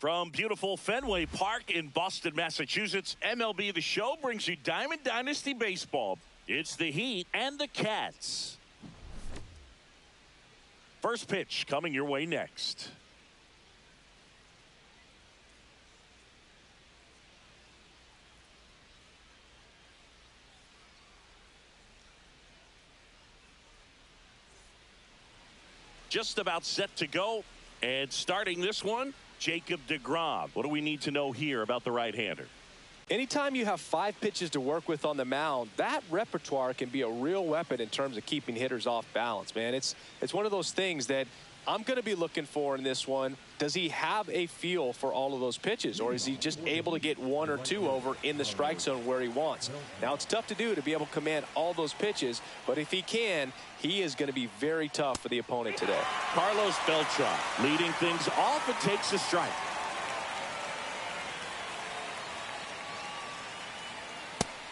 From beautiful Fenway Park in Boston, Massachusetts, MLB The Show brings you Diamond Dynasty Baseball. It's the Heat and the Cats. First pitch coming your way next. Just about set to go, and starting this one, Jacob deGrom. What do we need to know here about the right-hander? Anytime you have 5 pitches to work with on the mound, that repertoire can be a real weapon in terms of keeping hitters off balance, man. It's one of those things that I'm going to be looking for in this one. Does he have a feel for all of those pitches, or is he just able to get 1 or 2 over in the strike zone where he wants? Now, it's tough to do to be able to command all those pitches, but if he can, he is going to be very tough for the opponent today. Carlos Beltran leading things off and takes a strike.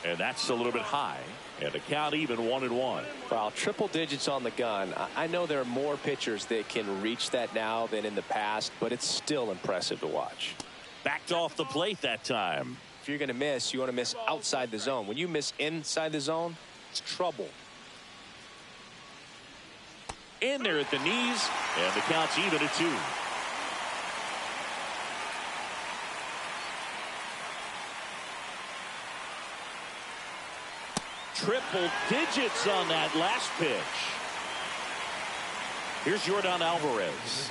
And that's a little bit high. And the count even 1-1. Wow, triple digits on the gun. I know there are more pitchers that can reach that now than in the past, but it's still impressive to watch. Backed off the plate that time. If you're going to miss, you want to miss outside the zone. When you miss inside the zone, it's trouble. In there at the knees, and the count's even at 2. Triple digits on that last pitch. Here's Yordan Alvarez.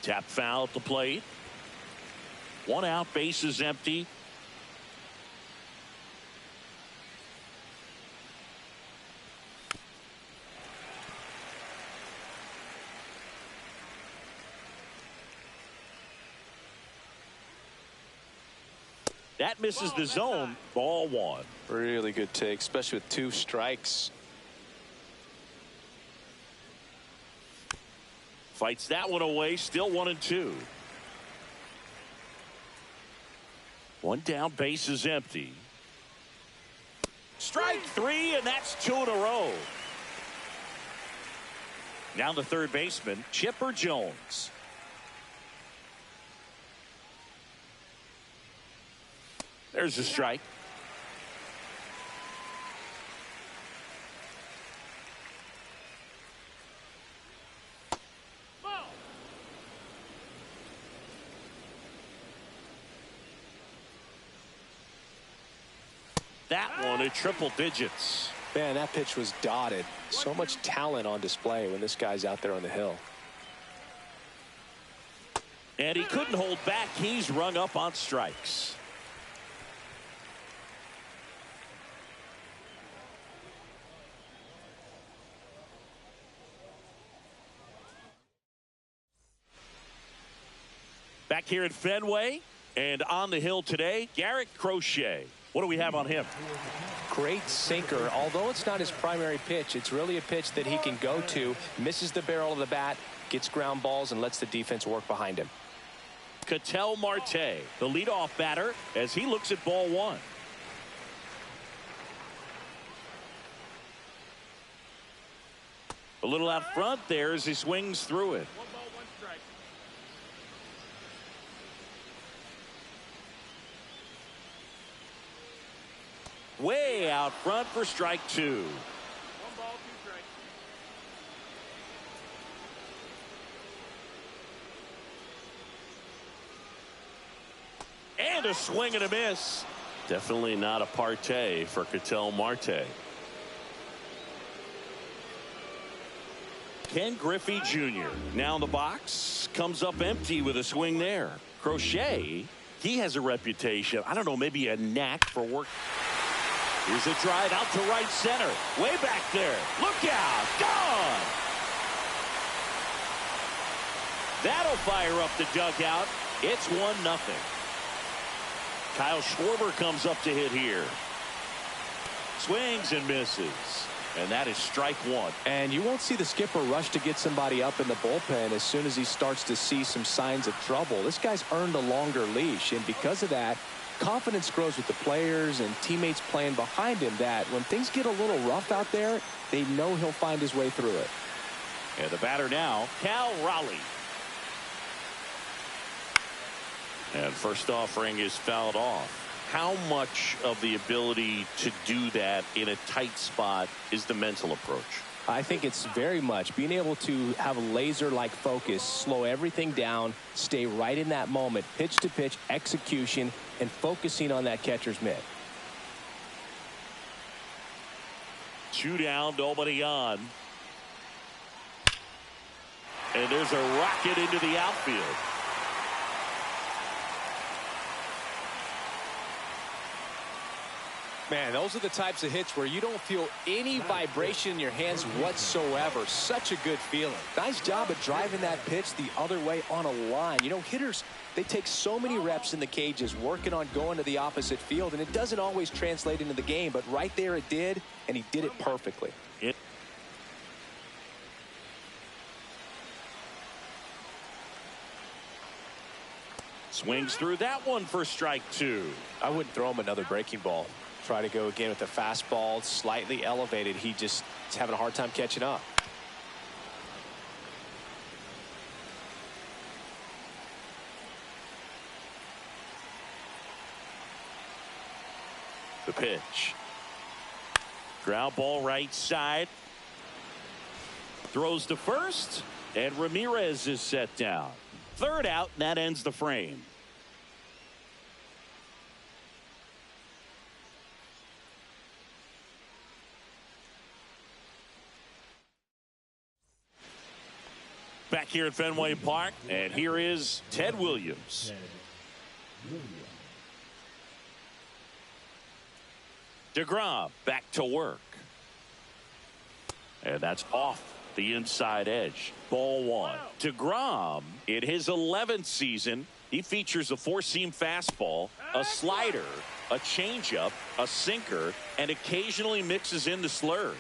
Tap foul at the plate. 1 out, bases empty. That misses the zone. Ball 1. Really good take, especially with 2 strikes. Fights that one away. Still 1-2. 1 down, bases empty. Strike 3, and that's 2 in a row. Now the third baseman, Chipper Jones. There's a strike. That one at triple digits. Man, that pitch was dotted. So much talent on display when this guy's out there on the hill. And he couldn't hold back. He's rung up on strikes. Back here at Fenway, and on the hill today, Garrett Crochet. What do we have on him? Great sinker. Although it's not his primary pitch, it's really a pitch that he can go to, misses the barrel of the bat, gets ground balls, and lets the defense work behind him. Ketel Marte, the leadoff batter, as he looks at ball 1. A little out front there as he swings through it. Way out front for strike 2. 1 ball, 2 strikes. And a swing and a miss. Definitely not a partay for Ketel Marte. Ken Griffey Jr. now in the box. Comes up empty with a swing there. Crochet, he has a reputation. I don't know, maybe a knack for work. Here's a drive out to right center. Way back there. Look out. Gone. That'll fire up the dugout. It's 1-0. Kyle Schwarber comes up to hit here. Swings and misses. And that is strike 1. And you won't see the skipper rush to get somebody up in the bullpen as soon as he starts to see some signs of trouble. This guy's earned a longer leash, and because of that, confidence grows with the players and teammates playing behind him, that when things get a little rough out there, they know he'll find his way through it. And the batter now, Cal Raleigh. And first offering is fouled off. How much of the ability to do that in a tight spot is the mental approach? I think it's very much being able to have a laser-like focus, slow everything down, stay right in that moment, pitch to pitch execution, and focusing on that catcher's mitt. 2 down, nobody on. And there's a rocket into the outfield. Man, those are the types of hits where you don't feel any vibration in your hands whatsoever. Such a good feeling. Nice job of driving that pitch the other way on a line. You know, hitters, they take so many reps in the cages working on going to the opposite field, and it doesn't always translate into the game, but right there it did, and he did it perfectly. Swings through that one for strike 2. I wouldn't throw him another breaking ball. Try to go again with the fastball, slightly elevated. He just is having a hard time catching up. The pitch. Ground ball right side. Throws to first, and Ramirez is set down. Third out, and that ends the frame. Back here at Fenway Park, and here is Ted Williams. DeGrom back to work. And that's off the inside edge. Ball 1. DeGrom, in his 11th season, he features a 4-seam fastball, a slider, a changeup, a sinker, and occasionally mixes in the slurve.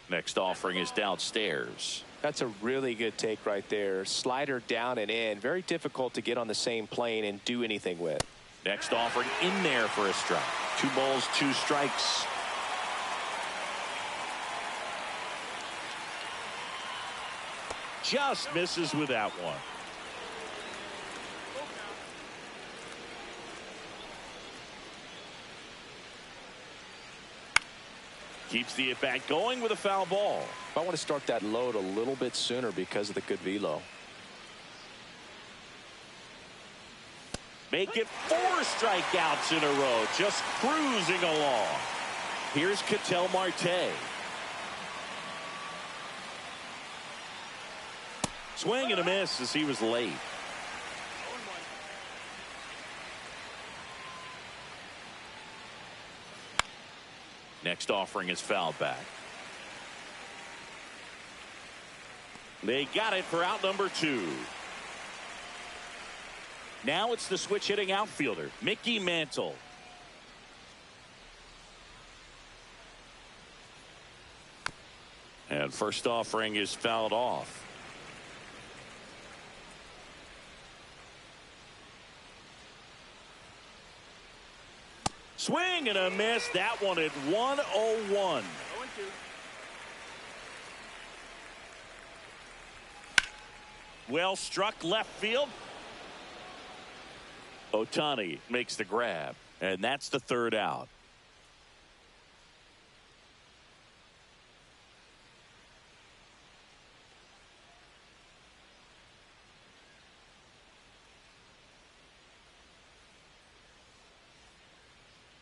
Next offering is downstairs. That's a really good take right there. Slider down and in. Very difficult to get on the same plane and do anything with. Next offering in there for a strike. 2 balls, 2 strikes. Just misses with that one. Keeps the at-bat going with a foul ball. I want to start that load a little bit sooner because of the good velo. Make it 4 strikeouts in a row, just cruising along. Here's Ketel Marte. Swing and a miss as he was late. Next offering is fouled back. They got it for out number 2. Now it's the switch hitting outfielder, Mickey Mantle. And first offering is fouled off. Swing and a miss. That one at 101. Well struck left field. Ohtani makes the grab, and that's the 3rd out.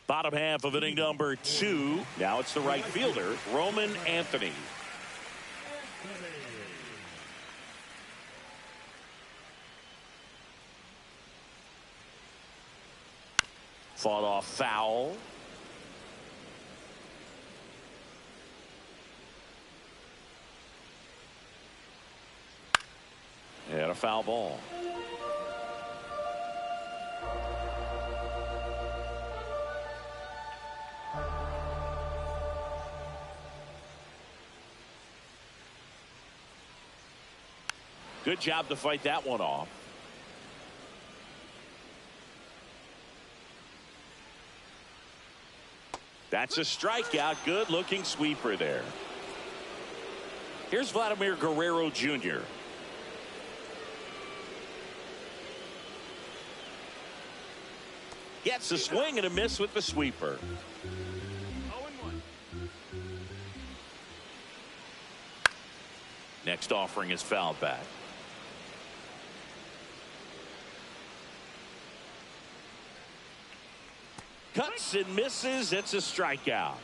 Bottom half of inning number 2. Now it's the right fielder, Roman Anthony. Fought off foul. And a foul ball. Good job to fight that one off. That's a strikeout. Good looking sweeper there. Here's Vladimir Guerrero Jr. Gets a swing and a miss with the sweeper. 0-1. Next offering is fouled back. Cuts and misses. It's a strikeout.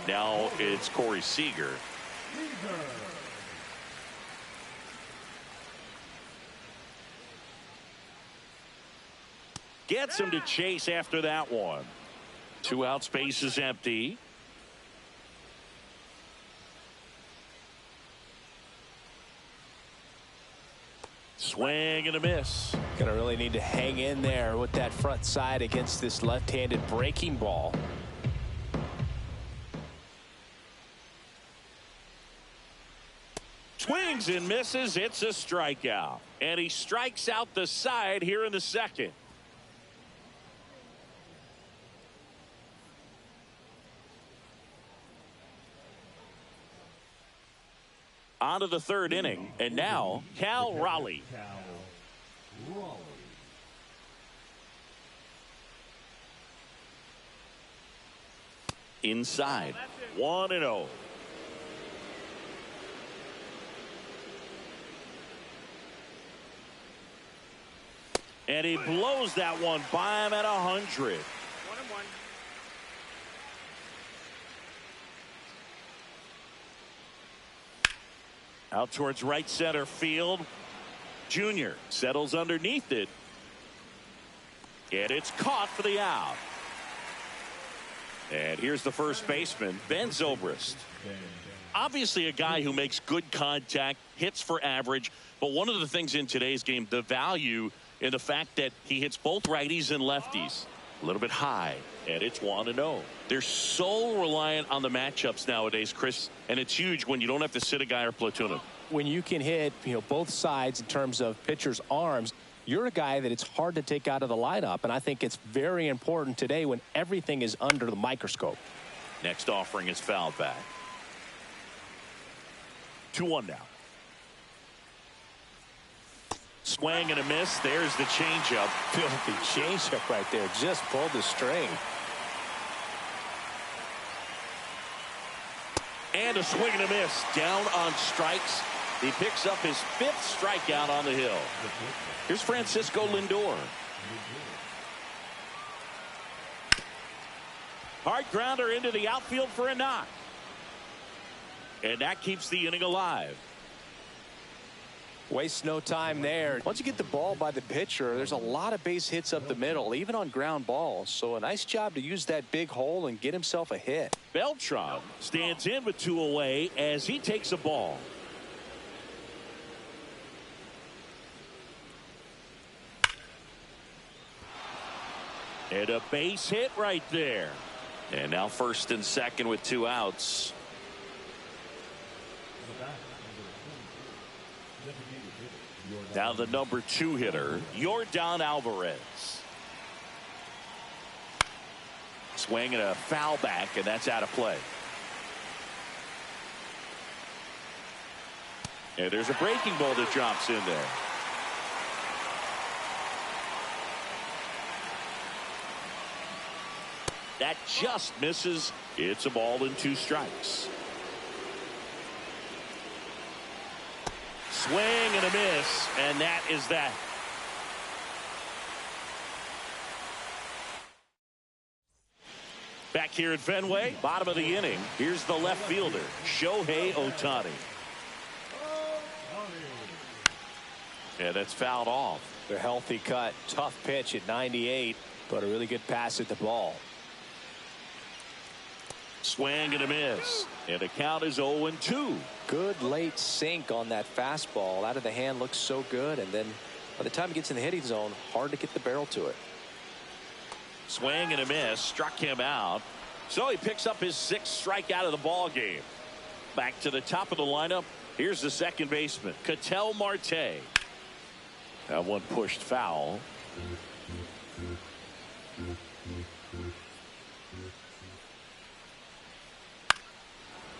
Now it's Corey Seager. Gets him to chase after that one. 2 out, space is empty. Swing and a miss. Gonna really need to hang in there with that front side against this left-handed breaking ball. Swings and misses. It's a strikeout. And he strikes out the side here in the second. On to the third inning. And now Cal Raleigh. Inside. 1-0. And he blows that one by him at 100. 1-1. Out towards right center field. Junior settles underneath it. And it's caught for the out. And here's the first baseman, Ben Zobrist. Obviously a guy who makes good contact, hits for average. But one of the things in today's game, the value in the fact that he hits both righties and lefties. A little bit high, and it's 1-0. They're so reliant on the matchups nowadays, Chris, and it's huge when you don't have to sit a guy or platoon him. When you can hit, both sides in terms of pitchers' arms, you're a guy that it's hard to take out of the lineup, and I think it's very important today when everything is under the microscope. Next offering is fouled back. 2-1 now. Swing and a miss. There's the changeup. Filthy changeup right there. Just pulled the string. And a swing and a miss. Down on strikes. He picks up his 5th strikeout on the hill. Here's Francisco Lindor. Hard grounder into the outfield for a knock. And that keeps the inning alive. Waste no time there. Once you get the ball by the pitcher, there's a lot of base hits up the middle, even on ground balls. So a nice job to use that big hole and get himself a hit. Beltran stands in with 2 away as he takes a ball. And a base hit right there. And now first and second with 2 outs. Now the number 2 hitter, Yordan Alvarez. Swing and a foul back, and that's out of play. And there's a breaking ball that drops in there. That just misses. It's a ball and 2 strikes. Swing and a miss, and that is that. Back here at Fenway, bottom of the inning. Here's the left fielder, Shohei Ohtani. Yeah, that's fouled off. The healthy cut, tough pitch at 98, but a really good pass at the ball. Swing and a miss, and the count is 0-2. Good late sink on that fastball. Out of the hand looks so good, and then by the time it gets in the hitting zone, hard to get the barrel to it. Swing and a miss, struck him out. So he picks up his 6th strikeout of the ball game. Back to the top of the lineup. Here's the second baseman, Ketel Marte. That one pushed foul.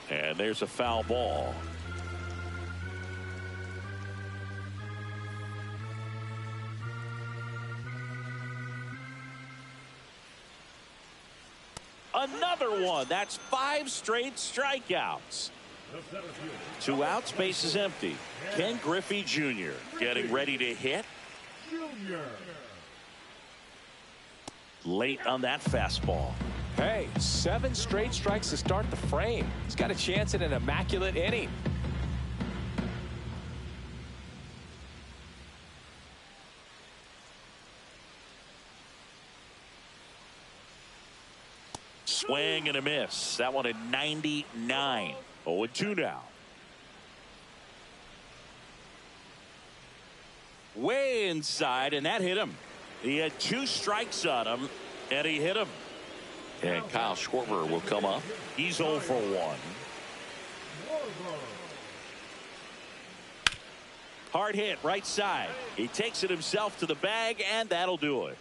And there's a foul ball. Another one. That's 5 straight strikeouts. 2 outs, base is empty. Ken Griffey Jr. getting ready to hit. Late on that fastball. Hey, 7 straight strikes to start the frame. He's got a chance at an immaculate inning. Swing and a miss. That one at 99. 0-2 now. Way inside, and that hit him. He had 2 strikes on him, and he hit him. And Kyle Schwarber will come up. He's 0 for 1. Hard hit, right side. He takes it himself to the bag, and that'll do it.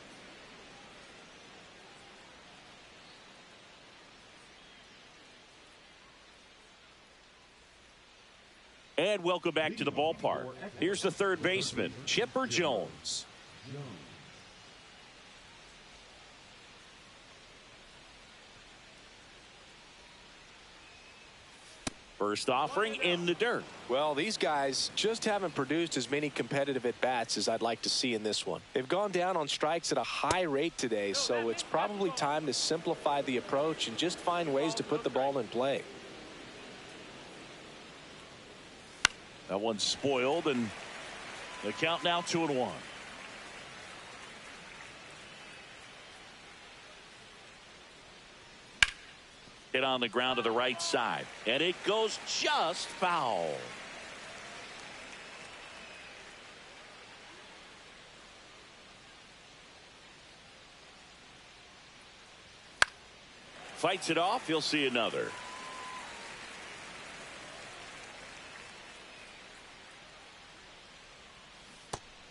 And welcome back to the ballpark. Here's the third baseman, Chipper Jones. First offering in the dirt. Well, these guys just haven't produced as many competitive at-bats as I'd like to see in this one. They've gone down on strikes at a high rate today, so it's probably time to simplify the approach and just find ways to put the ball in play. That one's spoiled, and the count now 2-1. Hit on the ground to the right side, and it goes just foul. Fights it off. He'll see another.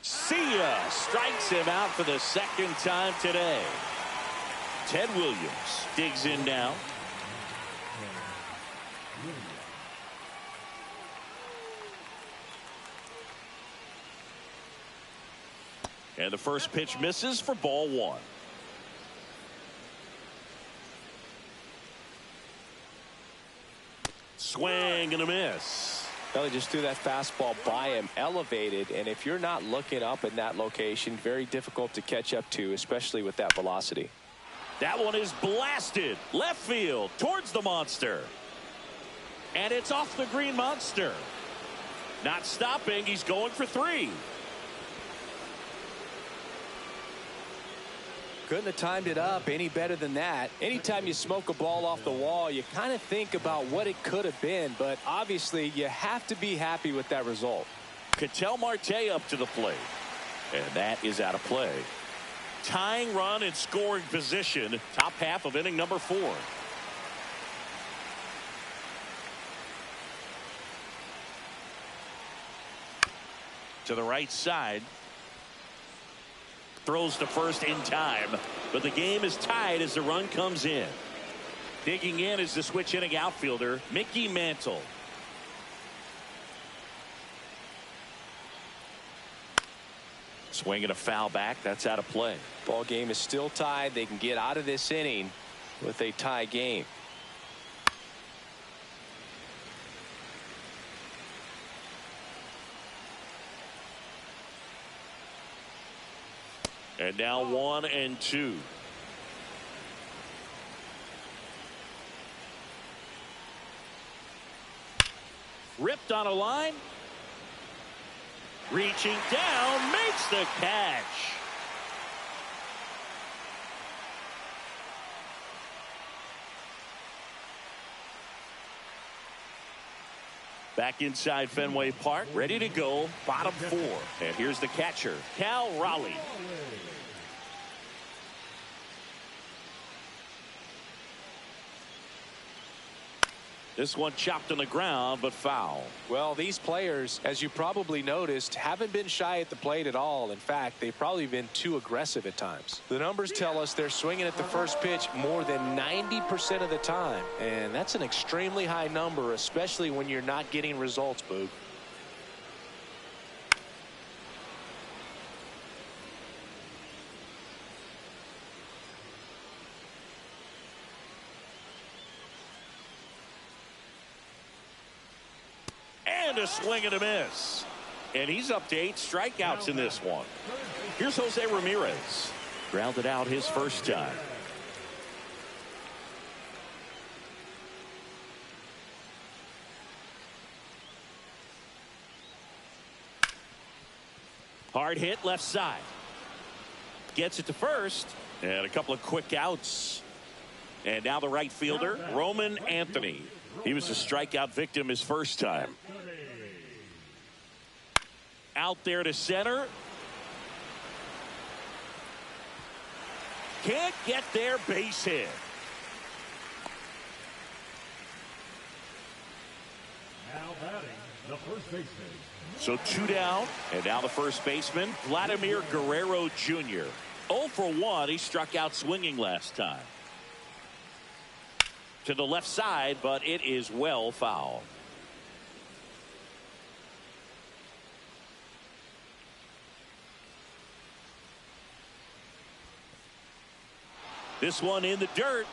See ya. Strikes him out for the second time today. Ted Williams digs in now. And the first pitch misses for ball 1. Swing and a miss. Well, he just threw that fastball by him, elevated, and if you're not looking up in that location, very difficult to catch up to, especially with that velocity. That one is blasted left field towards the monster. And it's off the green monster. Not stopping. He's going for 3. Couldn't have timed it up any better than that. Anytime you smoke a ball off the wall, you kind of think about what it could have been, but obviously you have to be happy with that result. Ketel Marte up to the plate, and that is out of play. Tying run in scoring position, top half of inning number 4. To the right side. Throws to first in time, but the game is tied as the run comes in. Digging in is the switch inning outfielder, Mickey Mantle. Swinging a foul back. That's out of play. Ball game is still tied. They can get out of this inning with a tie game. And now 1-2. Ripped on a line. Reaching down, makes the catch. Back inside Fenway Park, ready to go, bottom 4. And here's the catcher, Cal Raleigh. This one chopped on the ground, but foul. Well, these players, as you probably noticed, haven't been shy at the plate at all. In fact, they've probably been too aggressive at times. The numbers tell us they're swinging at the first pitch more than 90% of the time. And that's an extremely high number, especially when you're not getting results, Boog. And a swing and a miss. And he's up to 8 strikeouts in this one. Here's Jose Ramirez. Grounded out his first time. Hard hit left side. Gets it to first. And a couple of quick outs. And now the right fielder, Roman Anthony. He was a strikeout victim his first time. Out there to center. Can't get there, base hit. Now batting, the first baseman. So 2 down, and now the first baseman, Vladimir Guerrero Jr. 0 for 1. He struck out swinging last time. To the left side, but it is well foul. This one in the dirt.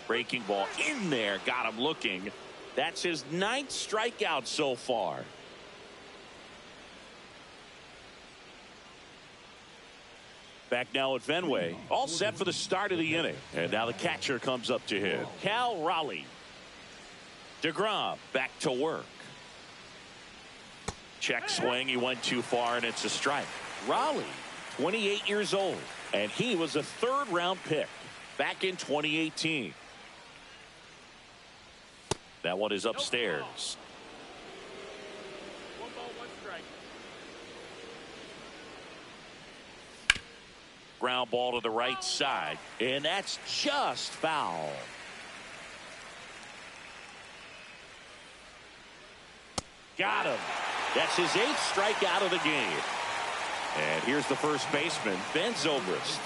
Breaking ball in there, got him looking. That's his 9th strikeout so far. Back now at Fenway, all set for the start of the inning. And now the catcher comes up to hit. Cal Raleigh. DeGrom back to work. Check swing, he went too far, and it's a strike. Raleigh, 28 years old, and he was a 3rd-round pick back in 2018. That one is upstairs. 1 ball, 1 strike. Ground ball to the right side, and that's just foul. Got him. That's his 8th strikeout of the game. And here's the first baseman, Ben Zobrist.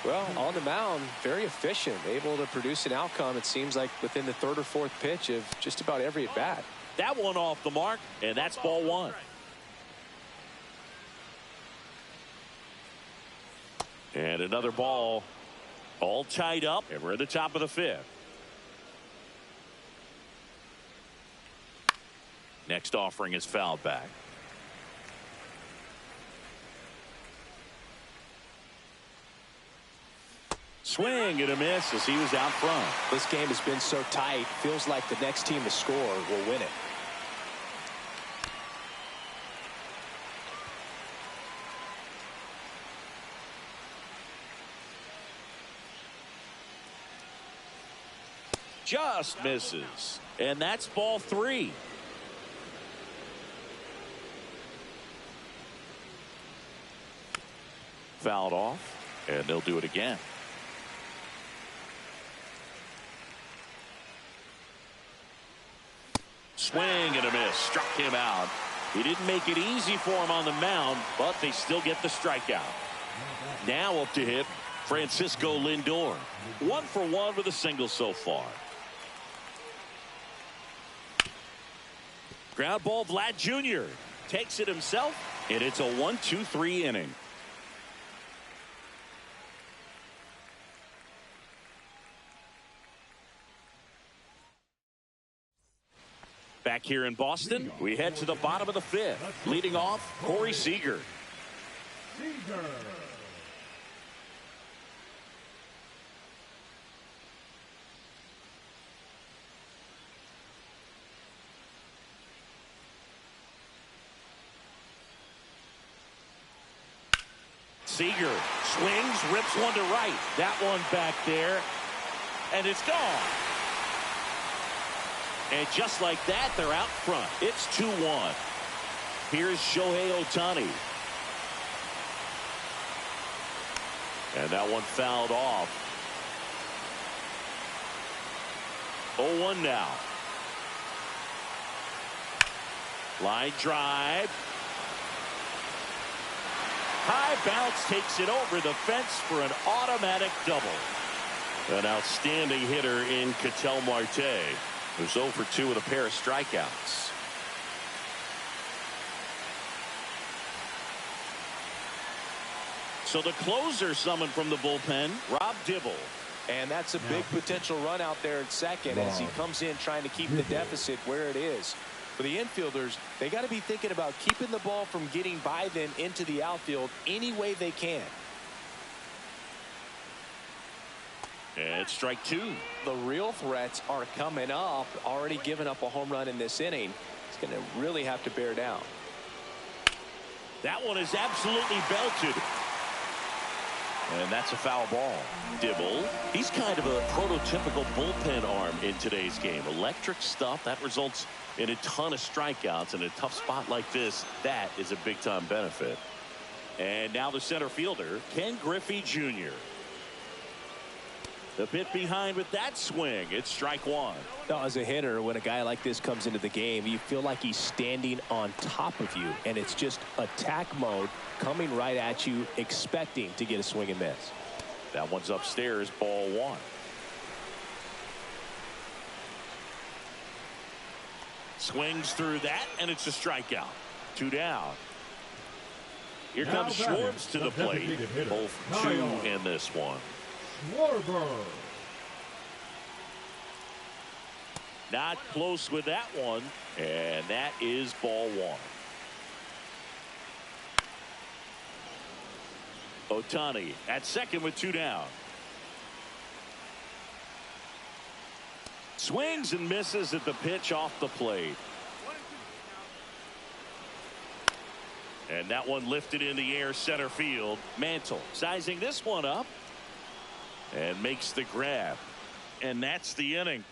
Well, on the mound, very efficient, able to produce an outcome, it seems like, within the 3rd or 4th pitch of just about every at bat. That one off the mark, and that's ball 1. And another ball, all tied up, and we're at the top of the 5th. Next offering is fouled back. Swing and a miss as he was out front. This game has been so tight, feels like the next team to score will win it. Just misses. And that's ball 3. Fouled off, and they'll do it again. Swing and a miss. Struck him out. He didn't make it easy for him on the mound, but they still get the strikeout. Now up to hit Francisco Lindor. 1 for 1 with a single so far. Ground ball, Vlad Jr. takes it himself, and it's a 1-2-3 inning. Back here in Boston, we head to the bottom of the 5th. Leading off, Corey Seager. Seager swings, rips one to right. That one back there, and it's gone. And just like that, they're out front. It's 2-1. Here's Shohei Ohtani. And that one fouled off. 0-1 now. Line drive. High bounce takes it over the fence for an automatic double. An outstanding hitter in Ketel Marte, who's 0 for 2 with a pair of strikeouts. So the closer summoned from the bullpen, Rob Dibble. And that's a big potential run out there in second as he comes in trying to keep the deficit where it is. For the infielders, they got to be thinking about keeping the ball from getting by them into the outfield any way they can. And strike 2. The real threats are coming up. Already given up a home run in this inning. It's going to really have to bear down. That one is absolutely belted. And that's a foul ball. Dibble, he's kind of a prototypical bullpen arm in today's game. Electric stuff that results in a ton of strikeouts. In a tough spot like this, that is a big-time benefit. And now the center fielder, Ken Griffey Jr. The bit behind with that swing. It's strike 1. Now, as a hitter, when a guy like this comes into the game, you feel like he's standing on top of you, and it's just attack mode coming right at you, expecting to get a swing and miss. That one's upstairs, ball 1. Swings through that, and it's a strikeout. 2 down. Here comes Schwartz to the plate. Both 2 in this one. Not close with that one, and that is ball 1. Ohtani at second with 2 down. Swings and misses at the pitch off the plate. And that one lifted in the air center field. Mantle sizing this one up and makes the grab. And that's the inning.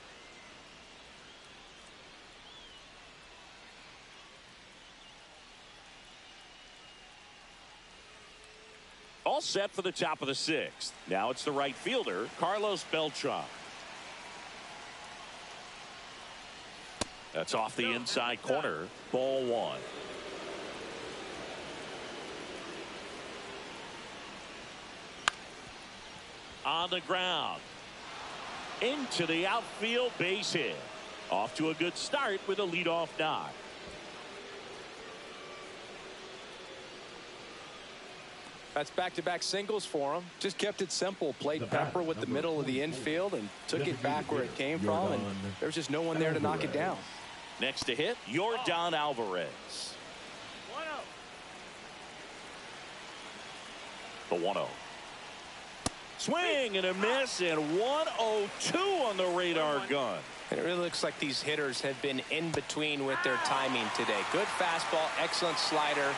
All set for the top of the 6th. Now it's the right fielder, Carlos Beltran. That's off the inside corner. Ball 1. On the ground. Into the outfield, base hit. Off to a good start with a leadoff knock. That's back-to-back singles for him. Just kept it simple. Played pepper with the middle of the infield and took it back where it came from. And there's just no one there to knock it down. Next to hit, Yordan Alvarez. 1-0. The 1-0. Swing and a miss, and 102 on the radar gun. And it really looks like these hitters have been in between with their timing today. Good fastball, excellent slider,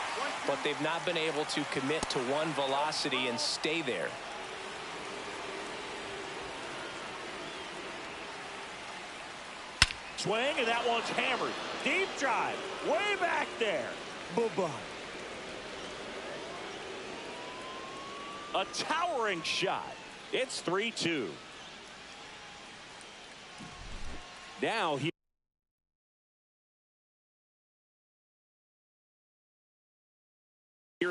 but they've not been able to commit to one velocity and stay there. Swing, and that one's hammered. Deep drive, way back there. Bye-bye. A towering shot. It's 3-2. Now here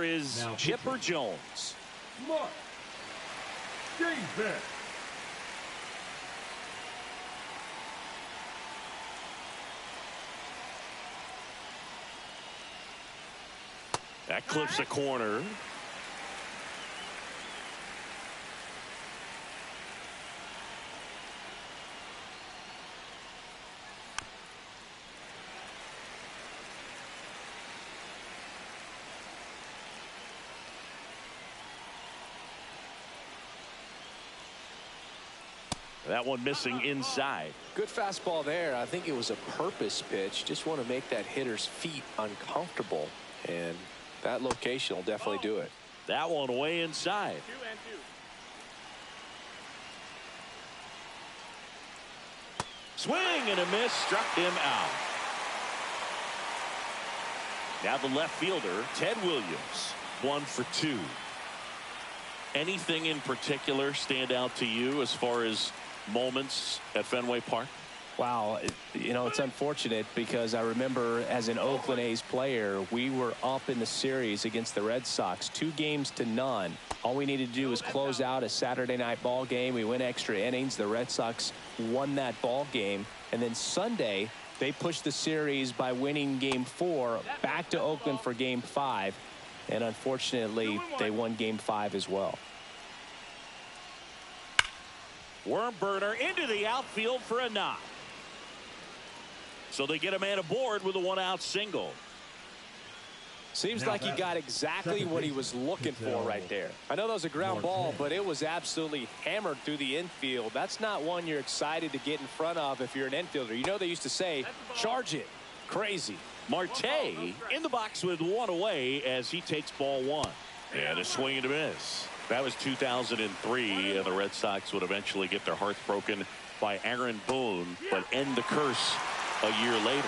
is Chipper Jones. Mark Davis. That clips a corner. That one missing inside. Good fastball there. I think it was a purpose pitch. Just want to make that hitter's feet uncomfortable. And that location will definitely do it. That one way inside. 2-2. Swing and a miss, struck him out. Now the left fielder, Ted Williams, 1 for 2. Anything in particular stand out to you as far as moments at Fenway Park? Wow, you know, it's unfortunate because I remember as an Oakland A's player, we were up in the series against the Red Sox 2-0. All we needed to do was close out a Saturday night ball game. We went extra innings. The Red Sox won that ball game. And then Sunday, they pushed the series by winning Game 4 back to Oakland for Game 5. And unfortunately, they won Game 5 as well. Worm burner into the outfield for a knock. So they get a man aboard with a 1-out single. Seems like he got exactly what he was looking for right there. I know that was a ground ball, but it was absolutely hammered through the infield. That's not one you're excited to get in front of if you're an infielder. You know they used to say, charge it. Crazy. Marte in the box with one away as he takes ball one. And a swing and a miss. That was 2003, and the Red Sox would eventually get their hearts broken by Aaron Boone, but end the curse a year later.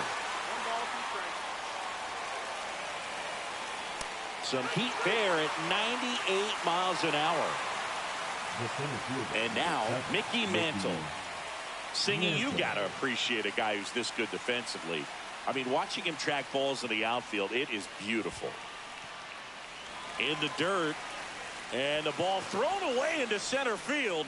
Some heat there at 98 miles an hour. And now Mickey Mantle singing "You Gotta Appreciate a Guy Who's This Good Defensively." I mean, watching him track balls in the outfield, it is beautiful. In the dirt, and the ball thrown away into center field.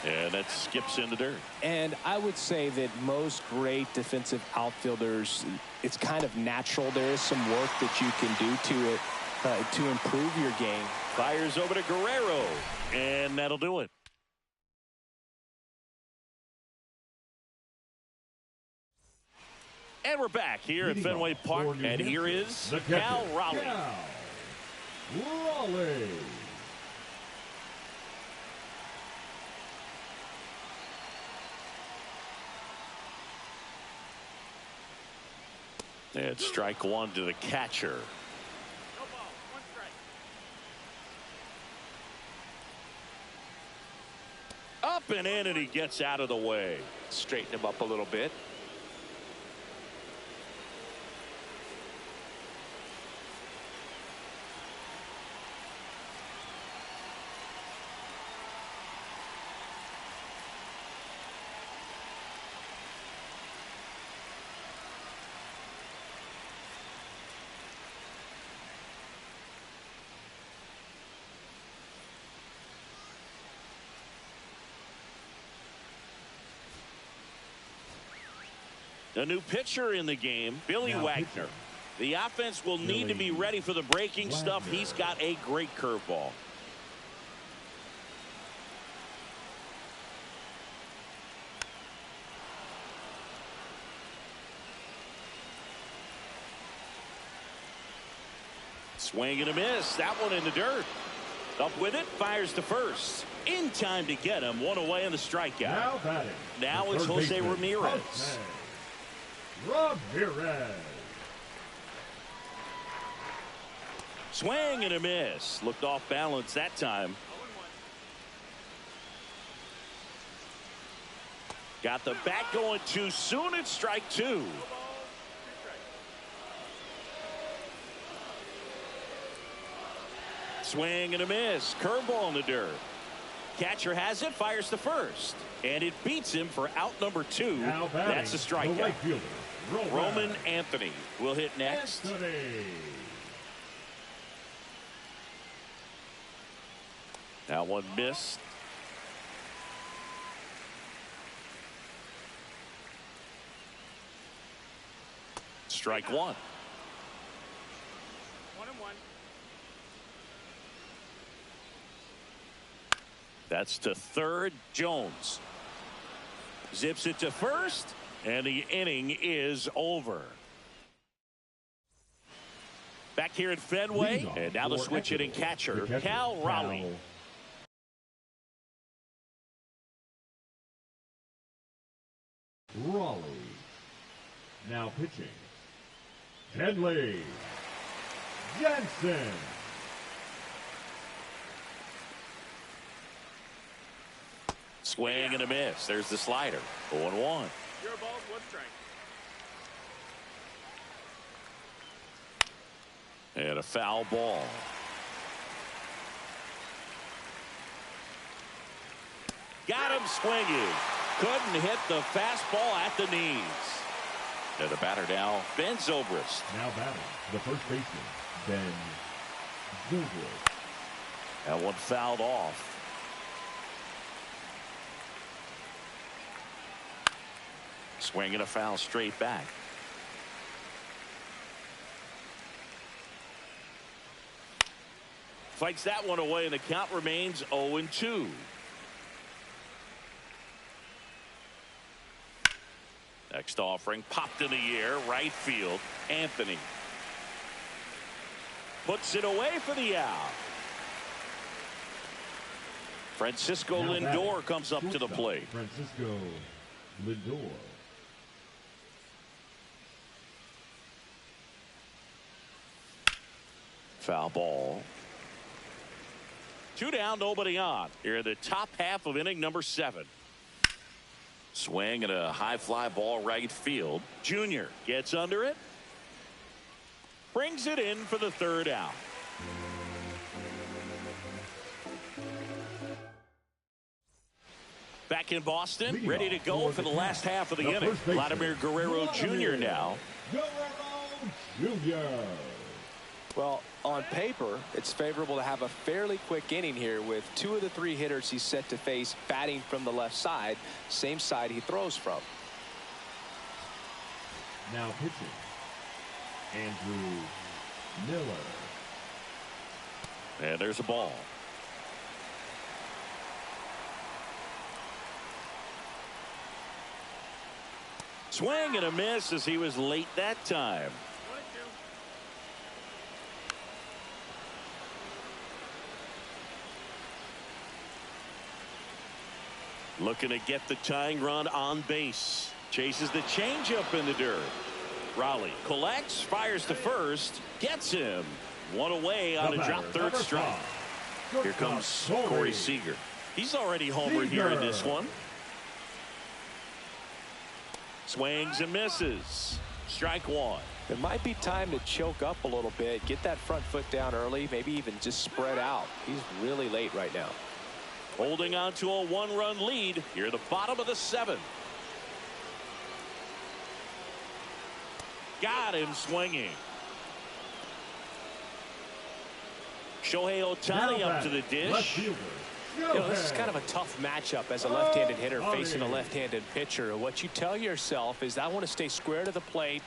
And that skips in the dirt. And I would say that most great defensive outfielders, it's kind of natural. There is some work that you can do to it to improve your game. Fires over to Guerrero, and that'll do it. And we're back here at Fenway Park, and here is Cal Raleigh. Raleigh. And strike one to the catcher. Up and in, and he gets out of the way. Straighten him up a little bit. A new pitcher in the game, Billy Wagner. The offense will need to be ready for the breaking stuff. He's got a great curveball. Swing and a miss. That one in the dirt. Up with it, fires to first. In time to get him. One away in the strikeout. Now it's Jose Ramirez. Swing and a miss. Looked off balance that time. Got the bat going too soon. It's strike two. Swing and a miss. Curveball in the dirt. Catcher has it, fires to first. And it beats him for out number two. That's a strikeout. Roman Anthony will hit next. That one missed. Strike one. 1-1. That's to third. Jones zips it to first, and the inning is over. Back here at Fenway, and now the switch hitting catcher, Cal Raleigh. Raleigh. Now pitching, Kenley Jansen. Swing and a miss. There's the slider. 0-1. Your ball, 1 strike. And a foul ball. Got him swinging. Couldn't hit the fastball at the knees. And the batter now, Ben Zobrist. Now batting, the first baseman, Ben Zobrist. That one fouled off. Swing and a foul straight back. Fights that one away, and the count remains 0-2. Next offering popped in the air, right field. Anthony puts it away for the out. Francisco Now Lindor batting, comes up to the plate. Francisco Lindor. Foul ball. 2 down, nobody on. Here in the top half of inning number 7. Swing and a high fly ball right field. Junior gets under it. Brings it in for the 3rd out. Back in Boston, Leading ready to off go for for the the last half of the the inning. first baseman, Vladimir Guerrero Jr. now. Guerrero Jr. Well, on paper, it's favorable to have a fairly quick inning here with 2 of the 3 hitters he's set to face batting from the left side, same side he throws from. Now pitching, Andrew Miller. And there's a ball. Swing and a miss as he was late that time. Looking to get the tying run on base. Chases the changeup in the dirt. Raleigh collects, fires to first, gets him. 1 away on a drop 3rd strike. Here comes Corey Seager. He's already homered here in this one. Swings and misses. Strike 1. It might be time to choke up a little bit, get that front foot down early, maybe even just spread out. He's really late right now. Holding on to a 1-run lead here at the bottom of the 7th. Got him swinging. Shohei Ohtani up to the dish. This is kind of a tough matchup as a left-handed hitter facing a left-handed pitcher. What you tell yourself is, I want to stay square to the plate,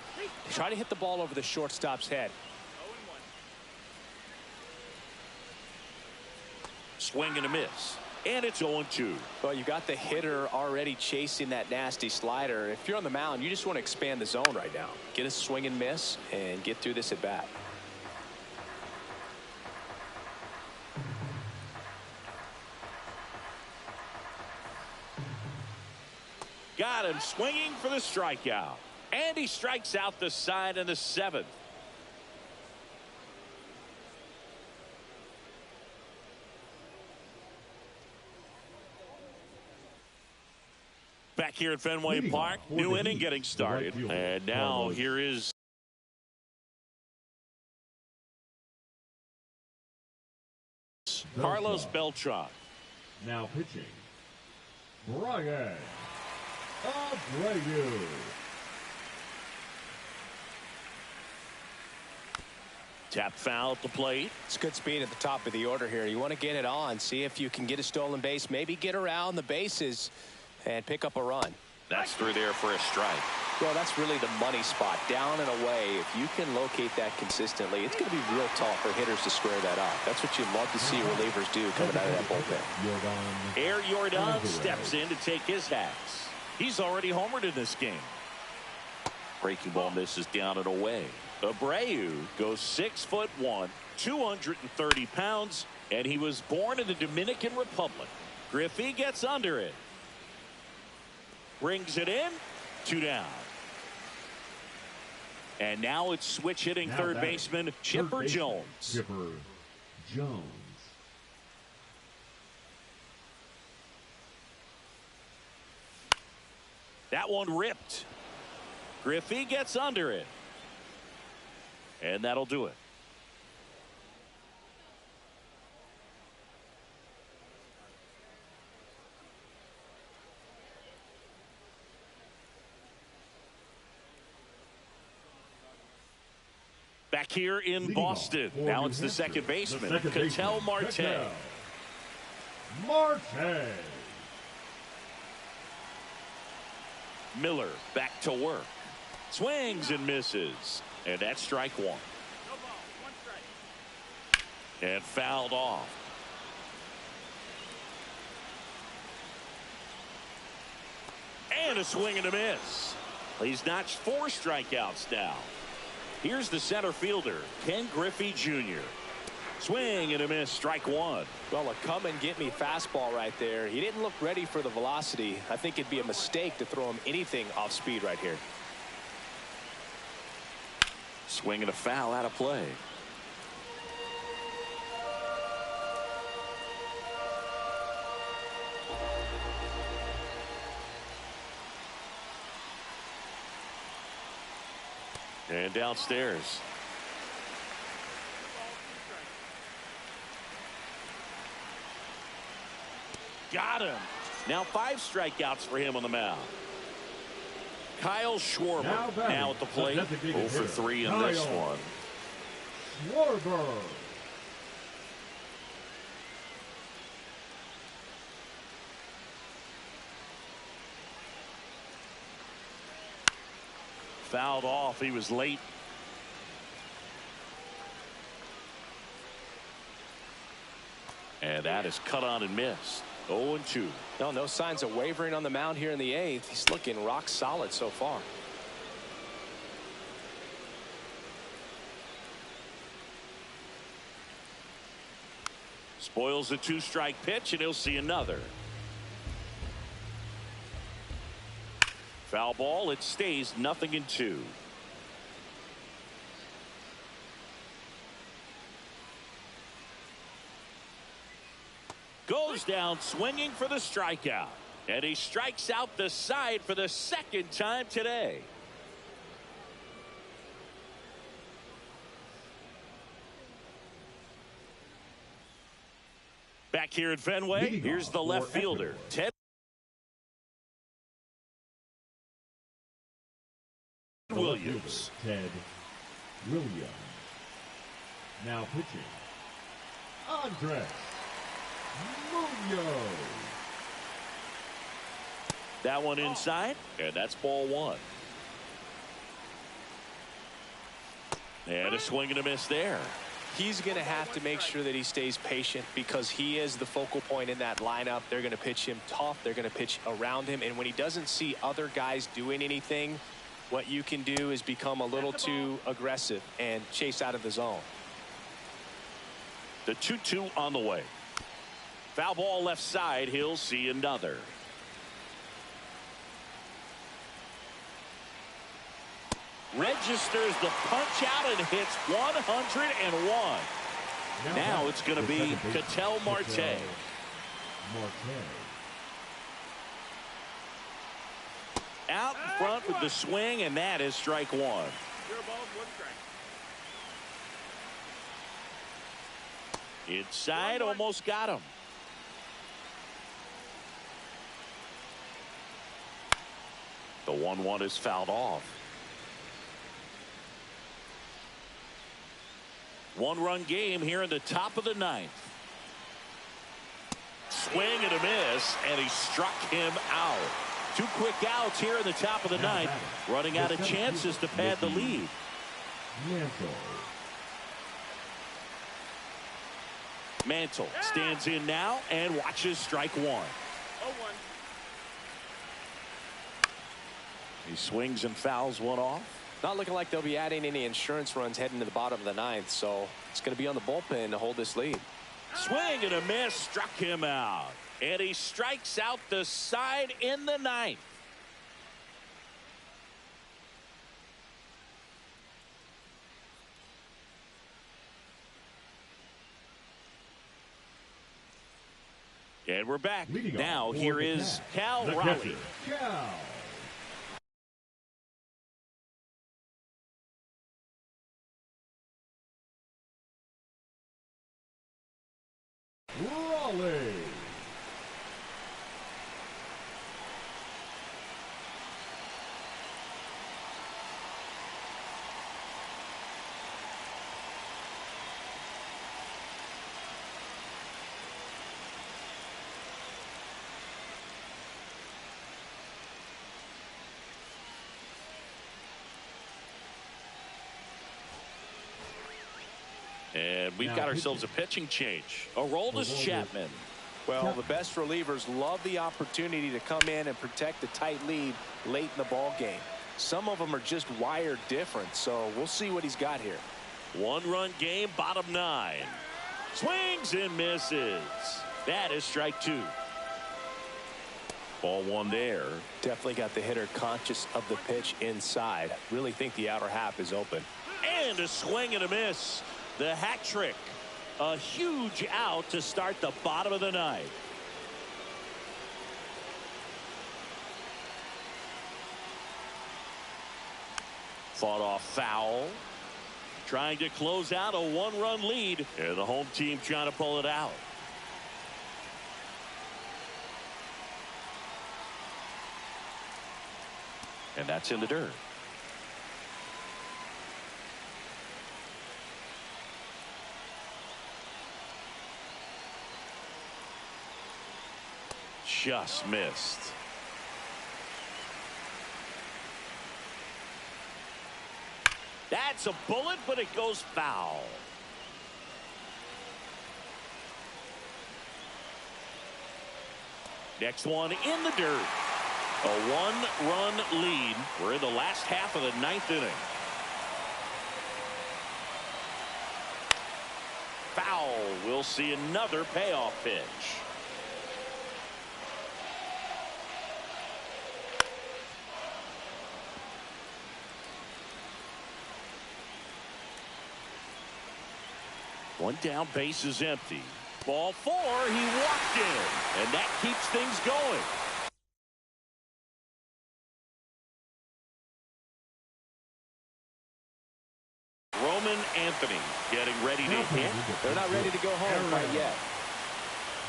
try to hit the ball over the shortstop's head. Swing and a miss. And it's 0-2. Well, you got the hitter already chasing that nasty slider. If you're on the mound, you just want to expand the zone right now. Get a swing and miss and get through this at bat. Got him swinging for the strikeout. And he strikes out the side in the 7th. Back here at Fenway Park, new inning getting started. And now here is Carlos Beltran. Now pitching, Brian Abreu. Tap foul at the plate. It's good speed at the top of the order here. You want to get it on, see if you can get a stolen base, maybe get around the bases and pick up a run. That's through there for a strike. Well, that's really the money spot, down and away. If you can locate that consistently, it's going to be real tough for hitters to square that up. That's what you love to see relievers do coming out of that bullpen. Air Jordan steps in to take his hats. He's already homered in this game. Breaking ball misses down and away. Abreu goes 6'1", 230 pounds, and he was born in the Dominican Republic. Griffey gets under it. Brings it in. 2 down. And now it's switch hitting third baseman Chipper Jones. Chipper Jones. That one ripped. Griffey gets under it. And that'll do it. Back here in Boston. Now it's the second baseman, Ketel Marte. Miller back to work. Swings and misses. And that's strike one. No ball, one strike. And fouled off. And a swing and a miss. He's notched 4 strikeouts now. Here's the center fielder, Ken Griffey Jr. Swing and a miss, strike one. Well, a come and get me fastball right there. He didn't look ready for the velocity. I think it'd be a mistake to throw him anything off speed right here. Swing and a foul out of play. And downstairs. Got him. Now 5 strikeouts for him on the mound. Kyle Schwarber now at the plate. 0 for 3 in this one. Schwarber. Fouled off. He was late. And that is cut on and missed. 0-2. No signs of wavering on the mound here in the 8th. He's looking rock solid so far. Spoils the 2-strike pitch, and he'll see another. Foul ball. It stays 0-2. Goes down swinging for the strikeout. And he strikes out the side for the 2nd time today. Back here at Fenway, here's the left fielder, Ted Williams. Ted Williams. Now pitching, Andres Munoz. That one inside, and that's ball 1. And a swing and a miss there. He's going to have to make sure that he stays patient because he is the focal point in that lineup. They're going to pitch him tough. They're going to pitch around him. And when he doesn't see other guys doing anything, what you can do is become a little too aggressive and chase out of the zone. The 2-2 on the way. Foul ball left side. He'll see another. Registers the punch out and hits 101. Now it's going to be Ketel Marte. Out in front with the swing, and that is strike 1. 0 balls, 1 strike. Inside, almost got him. The 1-1 is fouled off. 1-run game here in the top of the 9th. Swing and a miss, and he struck him out. 2 quick outs here in the top of the 9th. Running out of chances to pad the lead. Mantle stands in now and watches strike 1. 0-1. He swings and fouls one off. Not looking like they'll be adding any insurance runs heading to the bottom of the 9th, so it's going to be on the bullpen to hold this lead. Swing and a miss, struck him out. And he strikes out the side in the 9th. And we're back. Now here is Cal Raleigh. Raleigh. And we've Now got ourselves a pitching change. Aroldis Chapman. Well, the best relievers love the opportunity to come in and protect the tight lead late in the ball game. Some of them are just wired different, so we'll see what he's got here. 1-run game, bottom 9. Swings and misses. That is strike 2. Ball 1 there. Definitely got the hitter conscious of the pitch inside. Really think the outer half is open. And a swing and a miss. The hat trick. A huge out to start the bottom of the 9th. Fought off foul. Trying to close out a 1-run lead. And the home team trying to pull it out. And that's in the dirt. Just missed. That's a bullet, but it goes foul. Next one in the dirt. A 1-run lead. We're in the last half of the 9th inning. Foul. We'll see another payoff pitch. One down, base is empty. Ball 4, he walked in, and that keeps things going. Roman Anthony getting ready to hit. They're not ready to go home quite yet.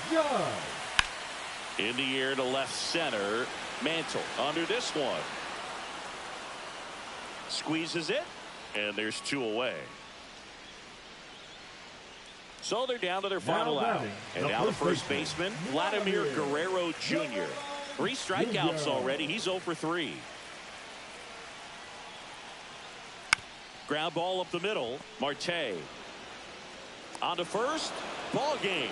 Judge. In the air to left center. Mantle under this one. Squeezes it, and there's 2 away. So they're down to their final out. And now the first baseman, Vladimir Guerrero Jr. 3 strikeouts already. He's 0 for 3. Ground ball up the middle. Marte. On to first. Ball game.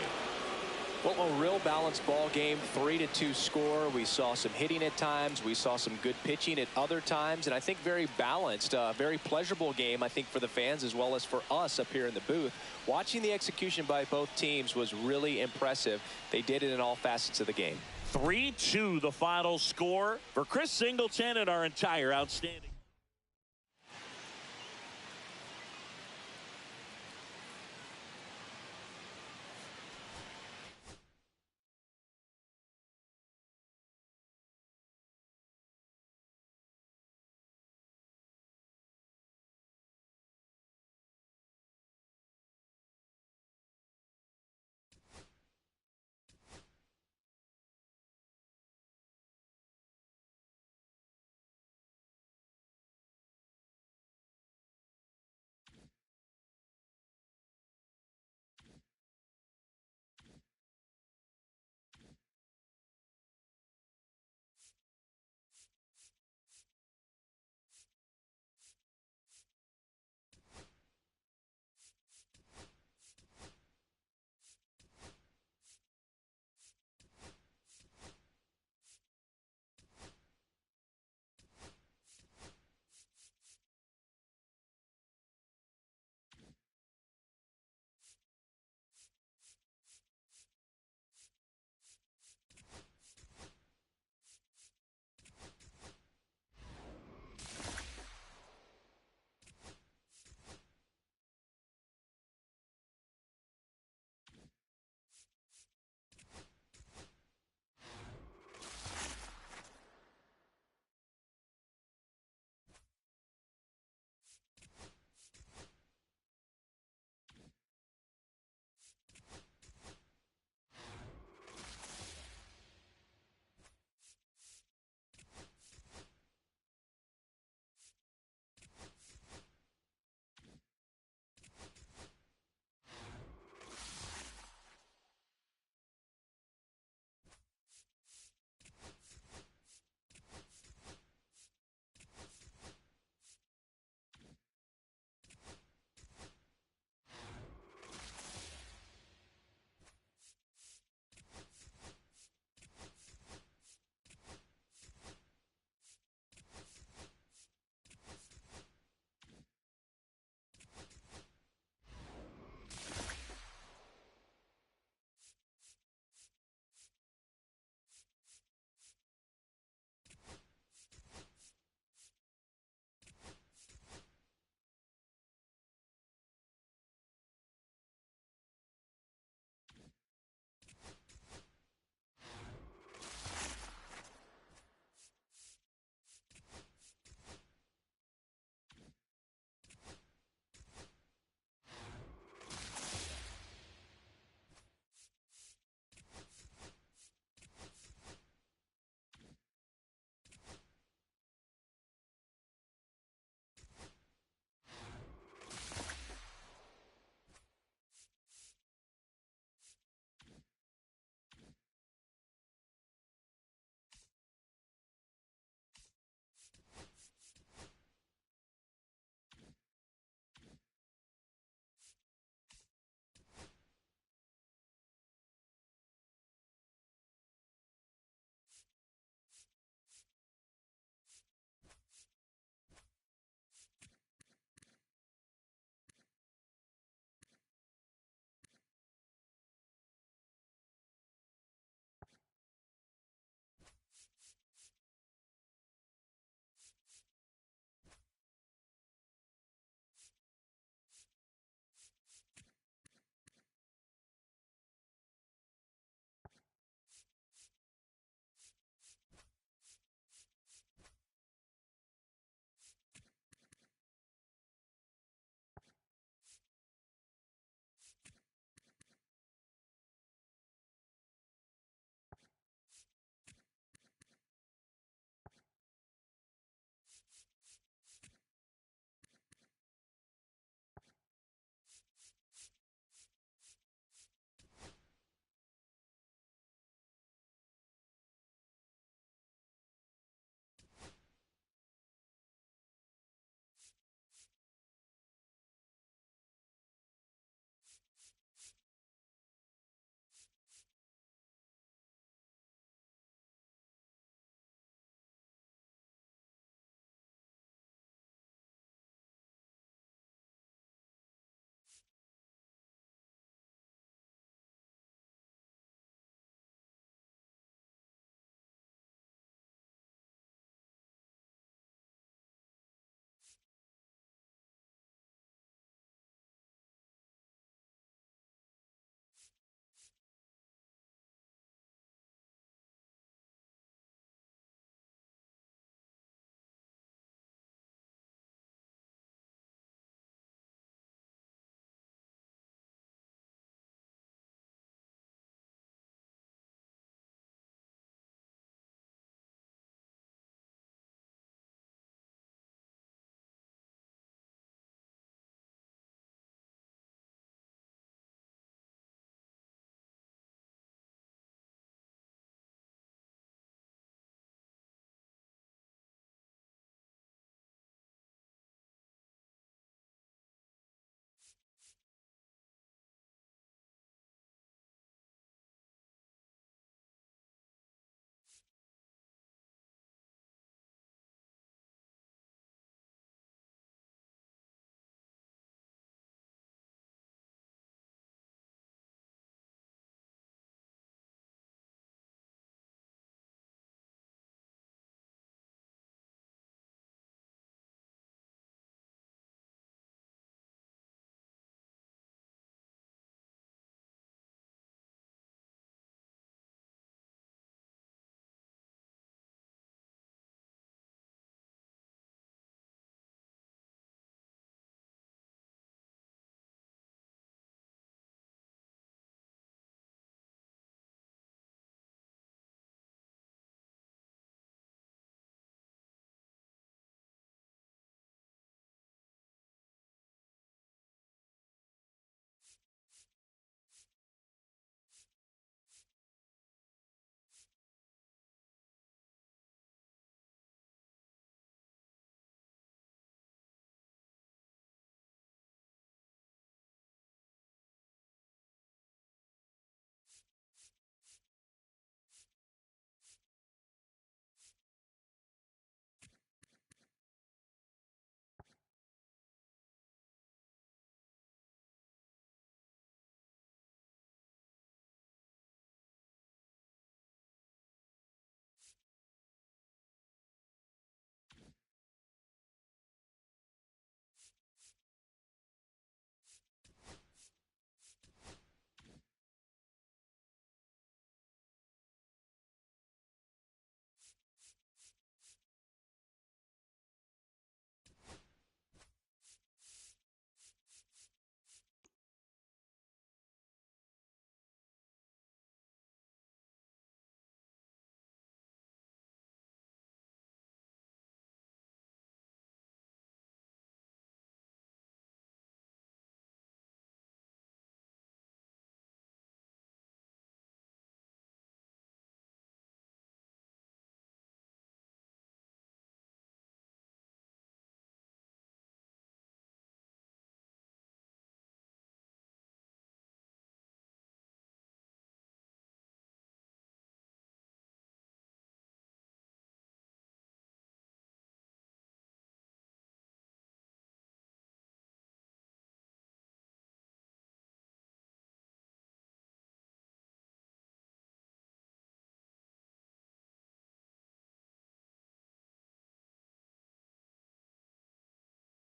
Well, a real balanced ball game. 3-2 score. We saw some hitting at times. We saw some good pitching at other times. And I think very balanced. Very pleasurable game, I think, for the fans as well as for us up here in the booth. Watching the execution by both teams was really impressive. They did it in all facets of the game. 3-2 the final score for Chris Singleton and our entire outstanding